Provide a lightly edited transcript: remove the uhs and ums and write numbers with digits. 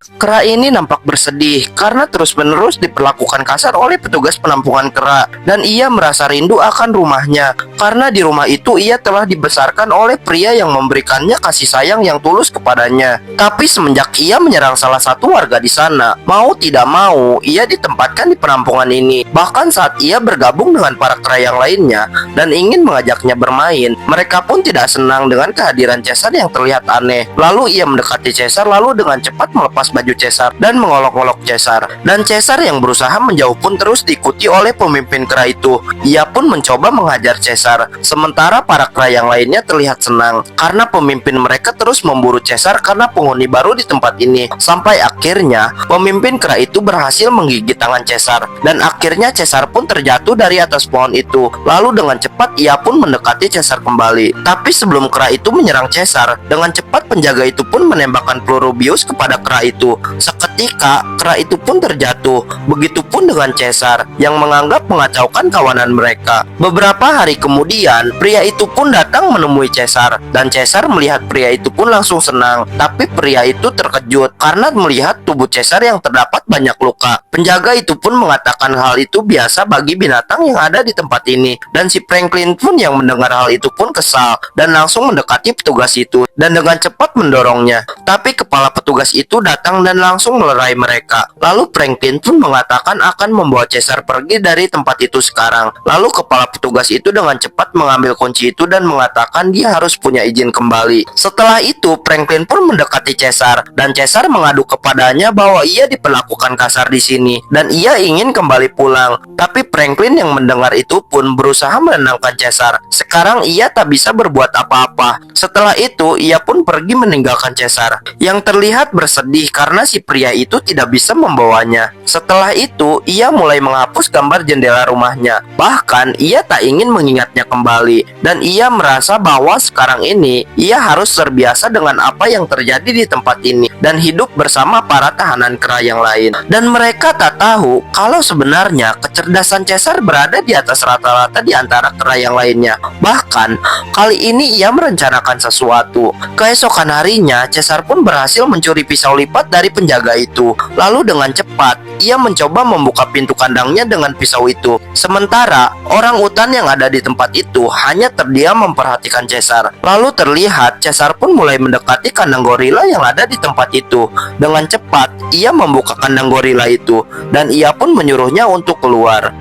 Kera ini nampak bersedih karena terus-menerus diperlakukan kasar oleh petugas penampungan kera, dan ia merasa rindu akan rumahnya karena di rumah itu ia telah dibesarkan oleh pria yang memberikannya kasih sayang yang tulus kepadanya. Tapi semenjak ia menyerang salah satu warga di sana, mau tidak mau ia ditempatkan di penampungan ini. Bahkan saat ia bergabung dengan para kera yang lainnya dan ingin mengajaknya bermain, mereka pun tidak senang dengan kehadiran Caesar yang terlihat aneh. Lalu ia mendekati Caesar lalu dengan cepat melepas baju Caesar dan mengolok-olok Caesar. Dan Caesar yang berusaha menjauh pun terus diikuti oleh pemimpin kera itu. Ia pun mencoba menghajar Caesar. Sementara para kera yang lainnya terlihat senang karena pemimpin mereka terus memburu Caesar karena penghuni baru di tempat ini. Sampai akhirnya pemimpin kera itu berhasil menggigit tangan Caesar, dan akhirnya Caesar pun terjatuh dari atas pohon itu. Lalu dengan cepat ia pun mendekati Caesar kembali. Tapi sebelum kera itu menyerang Caesar, dengan cepat penjaga itu pun menembakkan peluru bius kepada kera itu. Seketika kera itu pun terjatuh. Begitupun dengan Caesar yang menganggap mengacaukan kawanan mereka. Beberapa hari kemudian pria itu pun datang menemui Caesar, dan Caesar melihat pria itu pun langsung senang. Tapi pria itu terkejut karena melihat tubuh Caesar yang terdapat banyak luka. Penjaga itu pun mengatakan hal itu biasa bagi binatang yang ada di tempat ini, dan si Franklin pun yang mendengar hal itu pun kesal dan langsung mendekati petugas itu dan dengan cepat mendorongnya. Tapi kepala petugas itu datang dan langsung melerai mereka. Lalu Franklin pun mengatakan akan membawa Caesar pergi dari tempat itu sekarang. Lalu kepala petugas itu dengan cepat mengambil kunci itu dan mengatakan dia harus punya izin kembali. Setelah itu Franklin pun mendekati Caesar, dan Caesar mengadu kepadanya bahwa ia diperlakukan kasar di sini dan ia ingin kembali pulang. Tapi Franklin yang mendengar itu pun berusaha menenangkan Caesar. Sekarang ia tak bisa berbuat apa-apa. Setelah itu ia pun pergi meninggalkan Caesar yang terlihat bersedih karena si pria itu tidak bisa membawanya. Setelah itu ia mulai menghapus gambar jendela rumahnya. Bahkan ia tak ingin mengingatnya kembali, dan ia merasa bahwa sekarang ini ia harus terbiasa dengan apa yang terjadi di tempat ini dan hidup bersama para tahanan kera yang lain. Dan mereka tak tahu kalau sebenarnya kecerdasan Caesar berada di atas rata-rata di antara kera yang lainnya. Bahkan kali ini ia merencanakan sesuatu. Keesokan harinya Caesar pun berhasil mencuri pisau lipat dari penjaga itu. Lalu dengan cepat ia mencoba membuka pintu kandangnya dengan pisau itu. Sementara orang utan yang ada di tempat itu hanya terdiam memperhatikan Caesar. Lalu terlihat Caesar pun mulai mendekati kandang gorila yang ada di tempat itu. Dengan cepat ia membuka kandang gorila itu dan ia pun menyuruhnya untuk keluar.